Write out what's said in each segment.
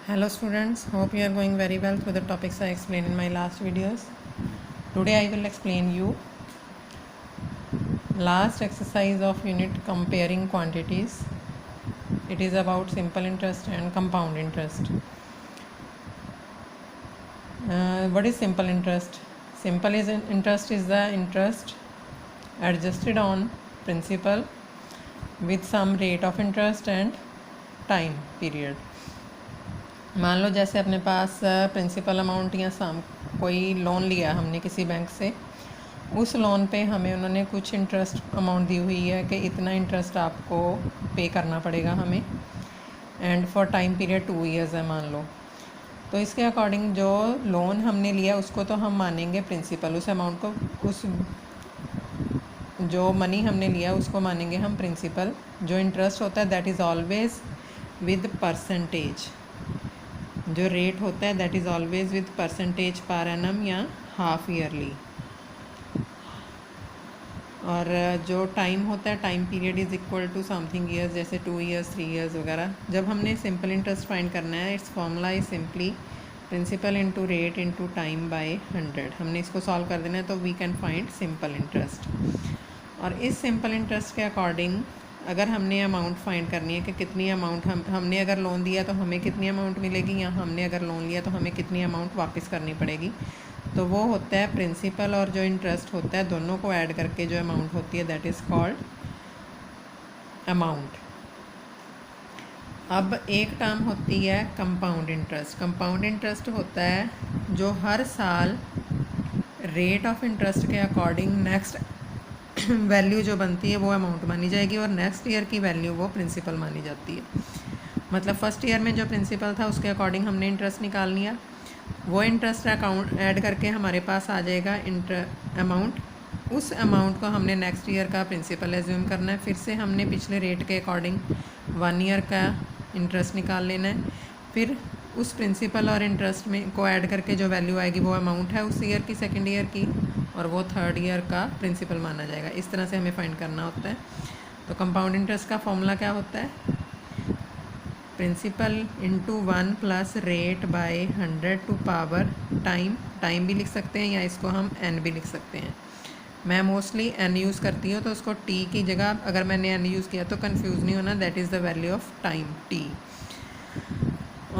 Hello students, hope you are going very well through the topics I explained in my last videos. Today I will explain you last exercise of unit comparing quantities. It is about simple interest and compound interest. What is simple interest? Interest is the interest adjusted on principal with some rate of interest and time period. मान लो जैसे अपने पास principal amount या कोई loan लिया हमने किसी bank से, उस लोन पे हमें उन्होंने कुछ इंटरेस्ट अमाउंट दी हुई है कि इतना इंटरेस्ट आपको पे करना पड़ेगा हमें, and for time period 2 years है मान लो। तो इसके अकॉर्डिंग जो लोन हमने लिया उसको तो हम मानेंगे प्रिंसिपल, उस अमाउंट को, उस जो मनी हमने लिया उसको मानेंगे हम प्रिंसिपल। जो इंटरेस्ट होता है that is always with percentage, जो रेट होता है that is always with percentage per annum या हाफ ईयरली। और जो टाइम होता है, time period is equal to something years, जैसे 2 ईयर्स 3 ईयर्स वगैरह। जब हमने सिंपल इंटरेस्ट फाइंड करना है, it's formula is simply principal into rate into time by 100। हमने इसको सॉल्व कर देना है तो we can find simple interest. और इस सिंपल इंटरेस्ट के अकॉर्डिंग अगर हमने अमाउंट फाइंड करनी है कि कितनी अमाउंट हमने अगर लोन दिया तो हमें कितनी अमाउंट मिलेगी, या हमने अगर लोन लिया तो हमें कितनी अमाउंट वापस करनी पड़ेगी, तो वो होता है प्रिंसिपल और जो इंटरेस्ट होता है दोनों को ऐड करके जो अमाउंट होती है दैट इज़ कॉल्ड अमाउंट। अब एक टर्म होती है कंपाउंड इंटरेस्ट। कंपाउंड इंटरेस्ट होता है जो हर साल रेट ऑफ इंटरेस्ट के अकॉर्डिंग नेक्स्ट वैल्यू जो बनती है वो अमाउंट मानी जाएगी, और नेक्स्ट ईयर की वैल्यू वो प्रिंसिपल मानी जाती है। मतलब फर्स्ट ईयर में जो प्रिंसिपल था उसके अकॉर्डिंग हमने इंटरेस्ट निकाल लिया, वो इंटरेस्ट अकाउंट ऐड करके हमारे पास आ जाएगा अमाउंट। उस अमाउंट को हमने नेक्स्ट ईयर का प्रिंसिपल एज्यूम करना है, फिर से हमने पिछले रेट के अकॉर्डिंग 1 ईयर का इंटरेस्ट निकाल लेना है, फिर उस प्रिंसिपल और इंटरेस्ट में को ऐड करके जो वैल्यू आएगी वो अमाउंट है उस ईयर की, सेकेंड ईयर की, और वो थर्ड ईयर का प्रिंसिपल माना जाएगा। इस तरह से हमें फाइंड करना होता है। तो कंपाउंड इंटरेस्ट का फॉर्मूला क्या होता है? Principal into 1 plus rate by 100 to power time. Time भी लिख सकते हैं या इसको हम एन भी लिख सकते हैं। मैं मोस्टली एन यूज़ करती हूँ, तो उसको टी की जगह अगर मैंने एन यूज़ किया तो कंफ्यूज नहीं होना, that is the value of time T.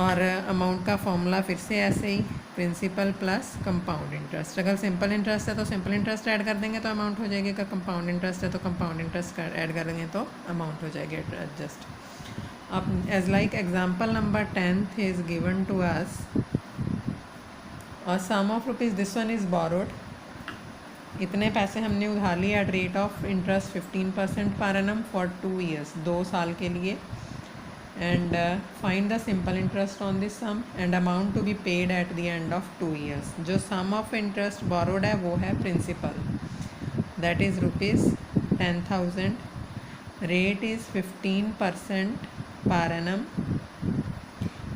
और अमाउंट का फॉर्मूला फिर से ऐसे ही, प्रिंसिपल प्लस कंपाउंड इंटरेस्ट। अगर सिंपल इंटरेस्ट है तो सिंपल इंटरेस्ट ऐड कर देंगे तो अमाउंट हो जाएगी, अगर कंपाउंड इंटरेस्ट है तो कंपाउंड इंटरेस्ट ऐड कर देंगे तो अमाउंट हो जाएगी एडजस्ट। अब as like example number 10 is given to us और sum of rupees, this one is borrowed. इतने पैसे हमने उधार लिए at rate of interest 15% per annum for 2 years, 2 साल के लिए, and find the simple interest on this sum and amount to be paid at the end of 2 years। जो sum of interest borrowed है वो है principal, that is rupees 10,000, rate is 15% per annum।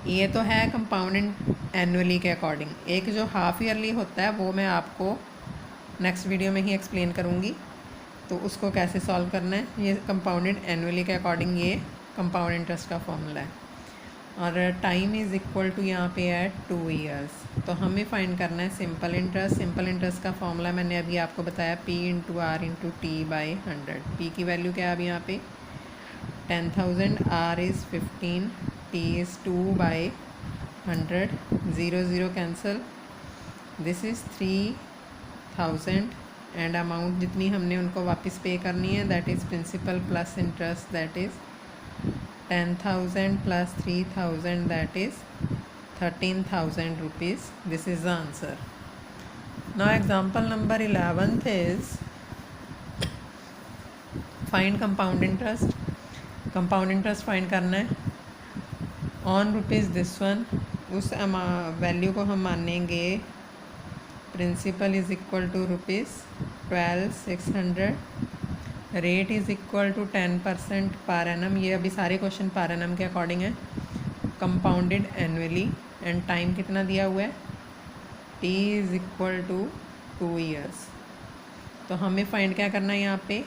ये तो है कंपाउंड एनुअली के according. एक जो हाफ ईयरली होता है वो मैं आपको नेक्स्ट वीडियो में ही एक्सप्लेन करूँगी, तो उसको कैसे सॉल्व करना है। ये कंपाउंडेड एनुअली के अकॉर्डिंग ये कंपाउंड इंटरेस्ट का फॉर्मूला है। और टाइम इज़ इक्वल टू यहाँ पे है 2 ईयर्स। तो हमें फाइंड करना है सिंपल इंटरेस्ट। सिंपल इंटरेस्ट का फॉर्मूला मैंने अभी आपको बताया, P into R into T by 100। P की वैल्यू क्या है अभी यहाँ पे 10,000, R is 15, T is 2 by 100, 0 0 cancel, this is 3,000, and amount जितनी हमने उनको वापस पे करनी है that is principal plus interest, that is 10,000 plus 3,000, that is 13,000 rupees। This is the answer. Now example number 11th is find compound interest। compound interest find करना है on rupees this one। उस value को हम मानेंगे principal is equal to rupees 12,600, rate is equal to 10% per annum. ये अभी सारे question per annum के अकॉर्डिंग है। कंपाउंडेड एनुअली, एंड टाइम कितना दिया हुआ है, T is equal to 2 years. तो हमें फाइंड क्या करना है यहाँ पे,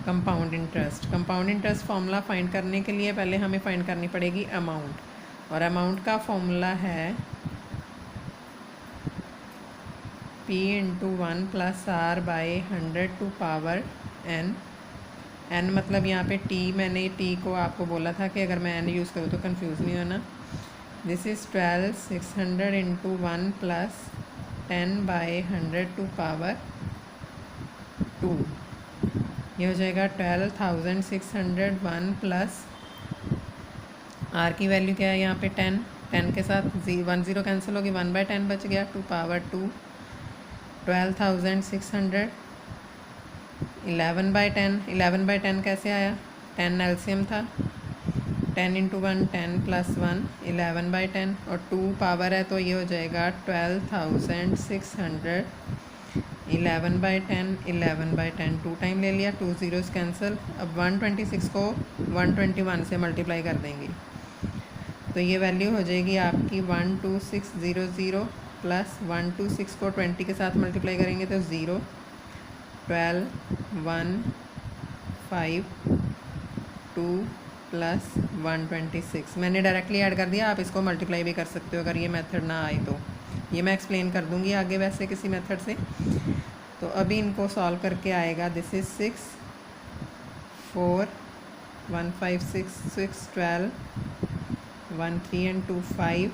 compound interest. Compound interest formula find करने के लिए पहले हमें फाइंड करनी पड़ेगी अमाउंट। और अमाउंट का फॉर्मूला है P into 1 plus R by 100 to power n। n मतलब यहाँ पे t, मैंने t को आपको बोला था कि अगर मैं n यूज़ करूँ तो कंफ्यूज नहीं होना। This is 12,600 into 1 plus 10 by 100 to power 2। ये हो जाएगा 12,601 प्लस r की वैल्यू क्या है यहाँ पे 10। 10 के साथ 1 0 कैंसिल होगी, 1/10 बच गया, टू पावर 2। 12,600 11/10। 11/10 कैसे आया? 10 एलसीएम था, 10 इंटू 1 10 प्लस 1 11/10 और 2 पावर है तो ये हो जाएगा 12,600 11/10 11/10। 2 टाइम ले लिया, 2 ज़ीरोज़ कैंसिल। अब 126 को 121 से मल्टीप्लाई कर देंगे तो ये वैल्यू हो जाएगी आपकी 12600 प्लस 126 को 20 के साथ मल्टीप्लाई करेंगे तो 0 12 1 5 2 प्लस 126। मैंने डायरेक्टली ऐड कर दिया, आप इसको मल्टीप्लाई भी कर सकते हो अगर ये मेथड ना आए तो। ये मैं एक्सप्लेन कर दूंगी आगे वैसे किसी मेथड से। तो अभी इनको सॉल्व करके आएगा, this is 6 4 1 5 6 6 12 1 3 and 2 5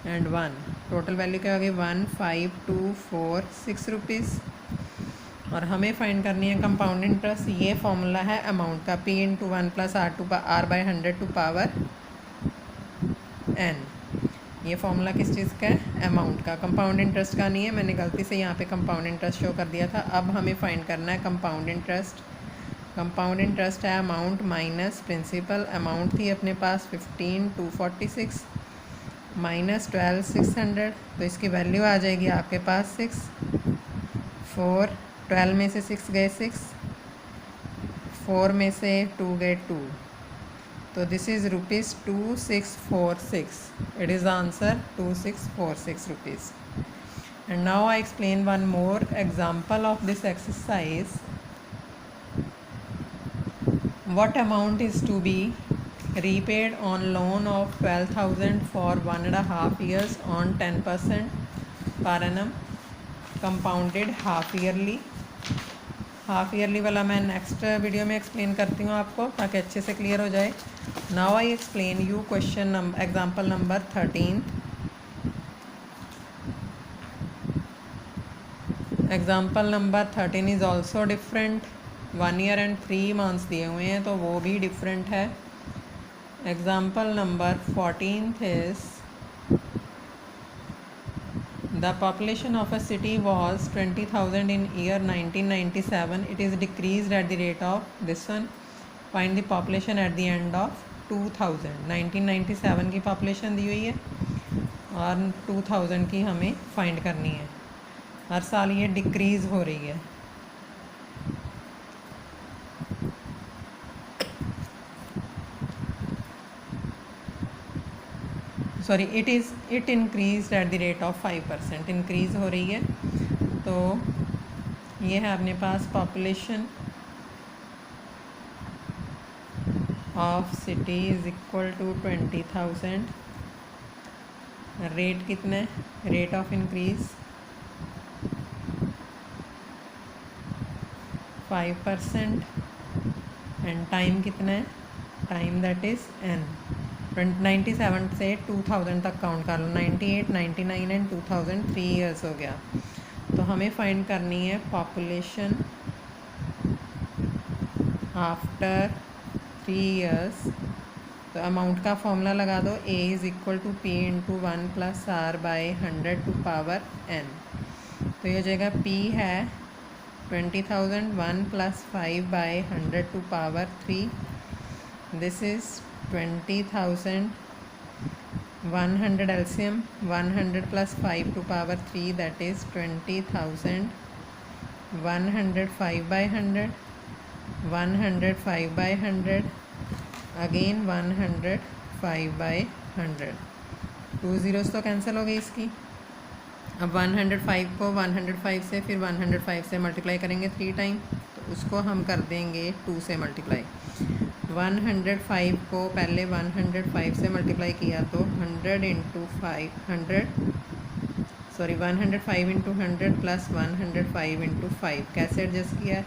and 1। Total value क्या होगी? 1524 रुपीज़। और हमें फाइंड करनी है कंपाउंड इंटरेस्ट। ये फॉर्मूला है अमाउंट का, P into 1 plus R by 100 to power n। ये फॉर्मूला किस चीज़ का है? अमाउंट का, कंपाउंड इंटरेस्ट का नहीं है। मैंने गलती से यहाँ पे कंपाउंड इंटरेस्ट शो कर दिया था। अब हमें फाइंड करना है कंपाउंड इंटरेस्ट। कंपाउंड इंटरेस्ट है अमाउंट माइनस प्रिंसिपल। अमाउंट थी अपने पास 15,246 माइनस 12,600, तो इसकी वैल्यू आ जाएगी आपके पास 6 4 12 में से 6 गए 6, 4 में से 2 गए 2, तो this is rupees 2646। It is answer 2646 rupees. And now I explain one more example of this exercise. What amount is to be repaid on loan of 12,000 for 1.5 years on 10% per annum compounded half yearly? Half yearly वाला मैं next video में explain करती हूँ आपको ताकि अच्छे से clear हो जाए। Now I explain you question example number 13। Example number 13 is also different. 1 year and 3 months दिए हुए हैं तो वो भी डिफरेंट है। Example number 14 is the population of a city was 20,000 in year 1997। It is decrease at the rate of this one. Find the population at the end of 2000। 1997 की population दी हुई है और 2000 की हमें फाइंड करनी है। हर साल ये डिक्रीज़ हो रही है। Sorry, it increase at the rate of 5%। Increase हो रही है। तो ये है अपने पास population of city is equal to 20,000। Rate कितने? Rate of increase 5% and time कितना है? Time that is n। 97 से 2000 तक काउंट कर लो। 98 99 एंड 2000 3 ईयर्स हो गया। तो हमें फाइंड करनी है पॉपुलेशन आफ्टर 3 ईयर्स। तो अमाउंट का फॉर्मूला लगा दो, A is equal to P into 1 plus R by 100 to power n। तो ये हो जाएगा P है 20,000 1 plus 5 by 100 to power 3। This is 20,000 100 LCM 100 plus 5 to power 3 that is 20,000 105 by 100 105 by 100 again 105 by 100। 2 zeros तो cancel हो गई इसकी। अब 105 को 105 से फिर 105 से मल्टीप्लाई करेंगे 3 टाइम, तो उसको हम कर देंगे 2 से मल्टीप्लाई। 105 को पहले 105 से मल्टीप्लाई किया तो 100 इंटू 105 इंटू 100 प्लस 105 इंटू 5 कैसे एडजस्ट किया है?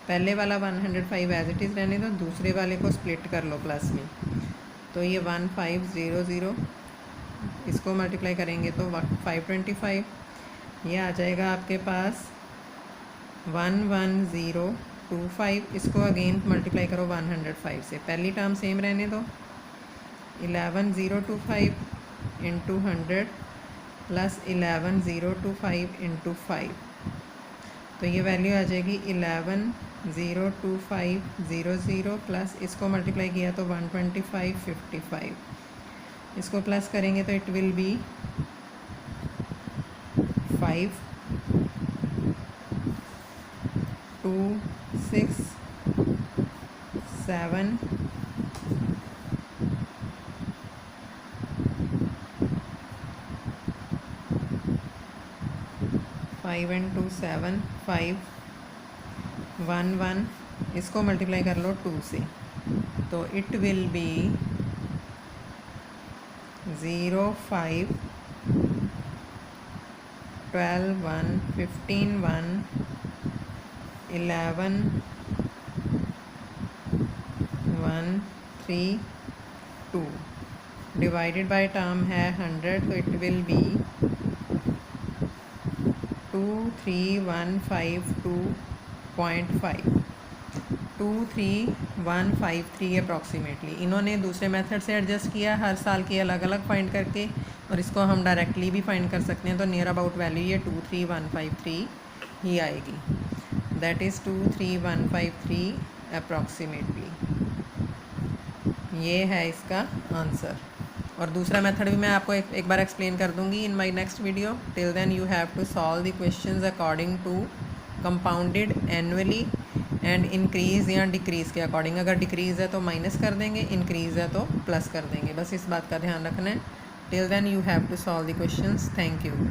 पहले वाला 105 एज इट इज़ रहने दो, दूसरे वाले को स्प्लिट कर लो प्लस में। तो ये 1500, इसको मल्टीप्लाई करेंगे तो 525, ये आ जाएगा आपके पास 11025। इसको अगेन मल्टीप्लाई करो 105 से, पहली टर्म सेम रहने दो। 11025 इंटू 100 प्लस 11025 इंटू 5, तो ये वैल्यू आ जाएगी 1102500 प्लस इसको मल्टीप्लाई किया तो 12555। इसको प्लस करेंगे तो इट विल बी 5 2 6 7 5 and 2 7 5 1 1, इसको मल्टीप्लाई कर लो 2 से तो it will be 0 5 12 1 15 1 11 1 3 2 divided by term है 100 तो इट विल बी 23152.5 23153 अप्रॉक्सीमेटली। इन्होंने दूसरे मेथड से एडजस्ट किया, हर साल की अलग अलग फाइंड करके, और इसको हम डायरेक्टली भी फाइंड कर सकते हैं। तो नियर अबाउट वैल्यू ये 23153 ही आएगी, दैट इज़ 23153 अप्रॉक्सीमेटली। ये है इसका आंसर। और दूसरा मेथड भी मैं आपको एक बार एक्सप्लेन कर दूंगी in my next video. Till then you have to solve the questions according to compounded annually and increase या डिक्रीज़ के अकॉर्डिंग। अगर डिक्रीज़ है तो माइनस कर देंगे, इंक्रीज़ है तो प्लस कर देंगे, बस इस बात का ध्यान रखना है। Till then you have to solve the questions. Thank you.